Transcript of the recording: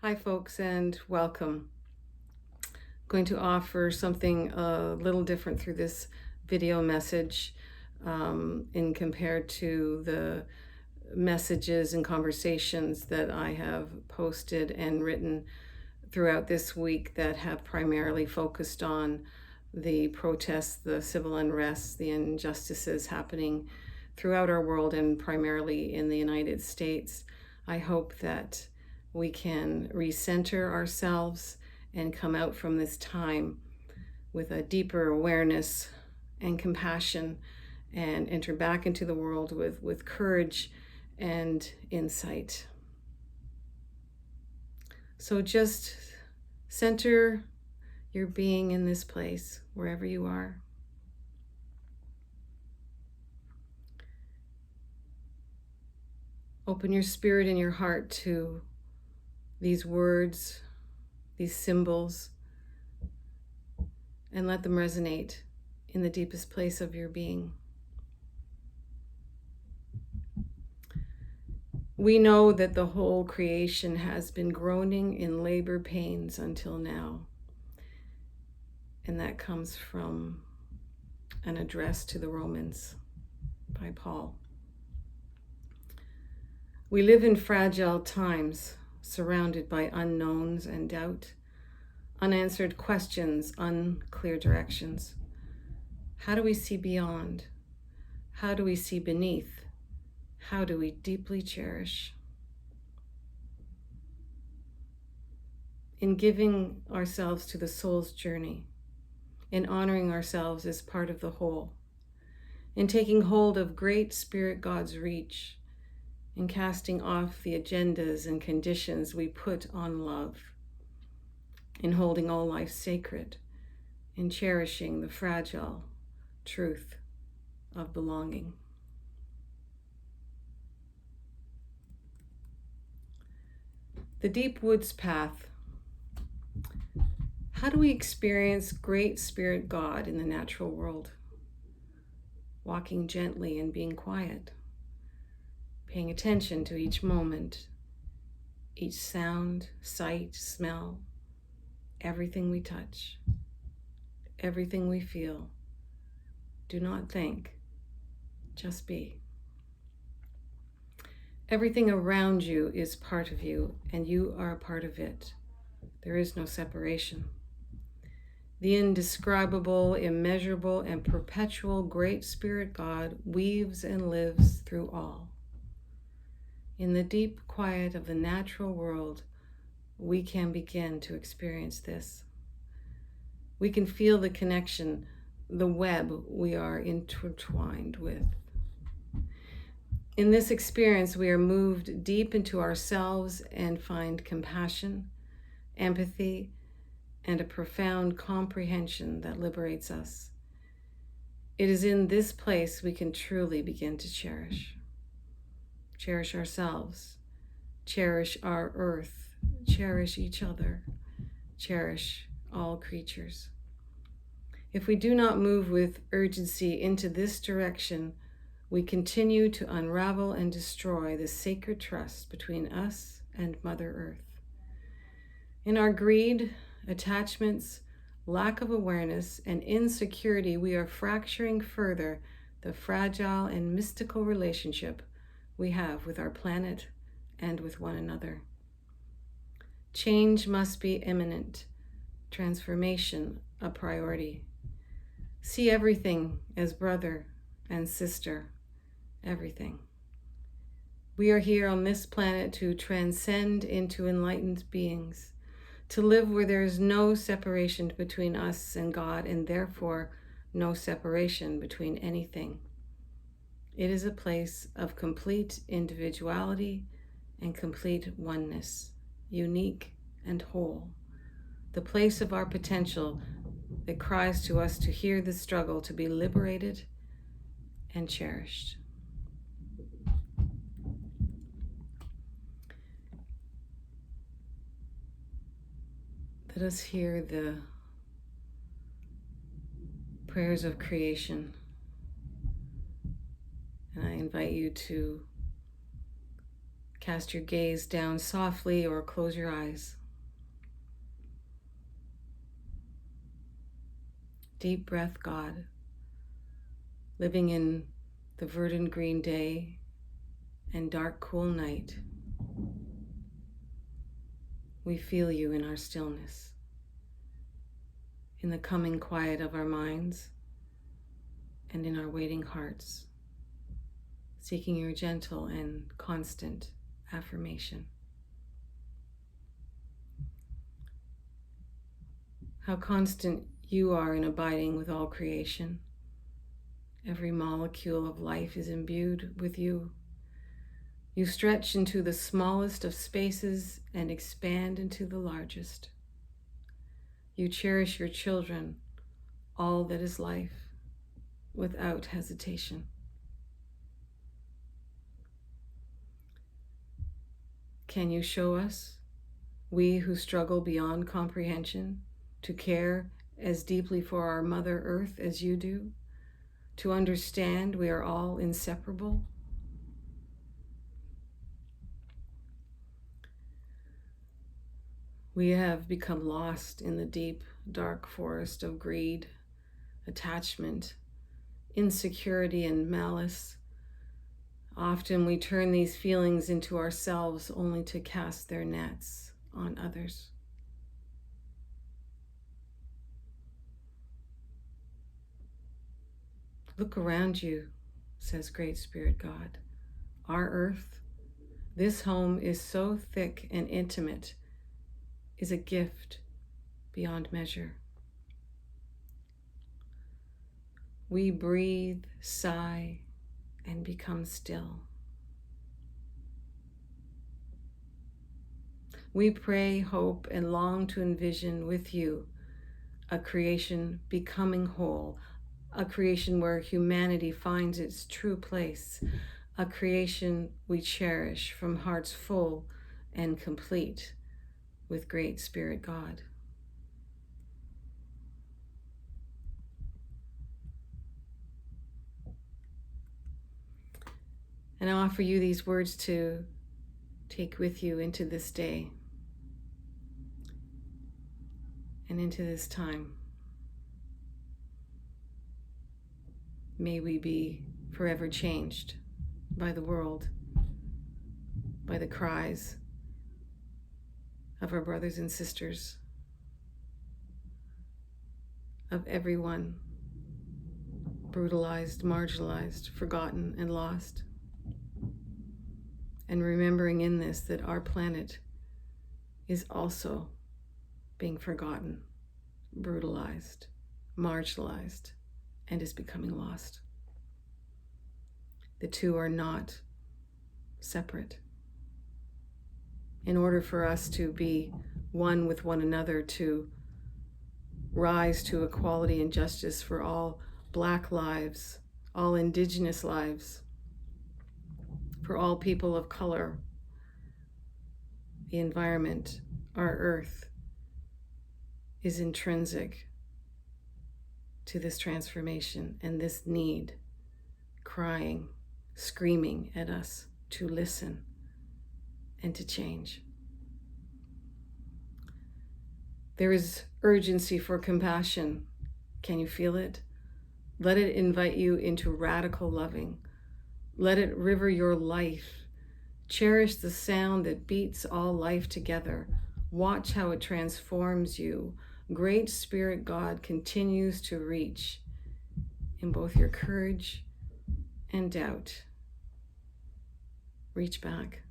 Hi, folks, and welcome. I'm going to offer something a little different through this video message in compared to the messages and conversations that I have posted and written throughout this week that have primarily focused on the protests, the civil unrest, the injustices happening throughout our world and primarily in the United States. I hope that we can recenter ourselves and come out from this time with a deeper awareness and compassion and enter back into the world with courage and insight. So just center your being in this place, wherever you are. Open your spirit and your heart to these words, these symbols, and let them resonate in the deepest place of your being. We know that the whole creation has been groaning in labor pains until now. And that comes from an address to the Romans by Paul. We live in fragile times, surrounded by unknowns and doubt, unanswered questions, unclear directions. How do we see beyond? How do we see beneath? How do we deeply cherish? In giving ourselves to the soul's journey, in honoring ourselves as part of the whole, in taking hold of great Spirit God's reach, in casting off the agendas and conditions we put on love, in holding all life sacred, in cherishing the fragile truth of belonging. The Deep Woods Path. How do we experience great Spirit God in the natural world? Walking gently and being quiet, paying attention to each moment, each sound, sight, smell, everything we touch, everything we feel. Do not think, just be. Everything around you is part of you, and you are a part of it. There is no separation. The indescribable, immeasurable, and perpetual Great Spirit God weaves and lives through all. In the deep quiet of the natural world, we can begin to experience this. We can feel the connection, the web we are intertwined with. In this experience, we are moved deep into ourselves and find compassion, empathy, and a profound comprehension that liberates us. It is in this place we can truly begin to cherish. Cherish ourselves, cherish our earth, cherish each other, cherish all creatures. If we do not move with urgency into this direction, we continue to unravel and destroy the sacred trust between us and Mother Earth. In our greed, attachments, lack of awareness, and insecurity, we are fracturing further the fragile and mystical relationship we have with our planet and with one another. Change must be imminent, transformation a priority. See everything as brother and sister, everything. We are here on this planet to transcend into enlightened beings, to live where there is no separation between us and God, and therefore no separation between anything. It is a place of complete individuality and complete oneness, unique and whole, the place of our potential that cries to us to hear the struggle to be liberated and cherished. Let us hear the prayers of creation. And I invite you to Cast your gaze down softly or close your eyes. Deep breath, God, living in the verdant green day and dark cool night. We feel you in our stillness, in the coming quiet of our minds and in our waiting hearts, seeking your gentle and constant affirmation. How constant you are in abiding with all creation. Every molecule of life is imbued with you. You stretch into the smallest of spaces and expand into the largest. You cherish your children, all that is life, without hesitation. Can you show us, we who struggle beyond comprehension, to care as deeply for our Mother Earth as you do, to understand we are all inseparable? We have become lost in the deep, dark forest of greed, attachment, insecurity, and malice. Often we turn these feelings into ourselves only to cast their nets on others. Look around you, says Great Spirit God. Our earth, this home is so thick and intimate, is a gift beyond measure. We breathe, sigh, and become still. We pray, hope, and long to envision with you a creation becoming whole, a creation where humanity finds its true place, a creation we cherish from hearts full and complete with Great Spirit God. And I offer you these words to take with you into this day and into this time. May we be forever changed by the world, by the cries of our brothers and sisters, of everyone brutalized, marginalized, forgotten, and lost. And remembering in this that our planet is also being forgotten, brutalized, marginalized, and is becoming lost. The two are not separate. In order for us to be one with one another, to rise to equality and justice for all Black lives, all Indigenous lives, for all people of color, the environment, our earth, is intrinsic to this transformation and this need, crying, screaming at us to listen and to change. There is urgency for compassion. Can you feel it? Let it invite you into radical loving. Let it river your life. Cherish the sound that beats all life together. Watch how it transforms you. Great Spirit God continues to reach in both your courage and doubt. Reach back.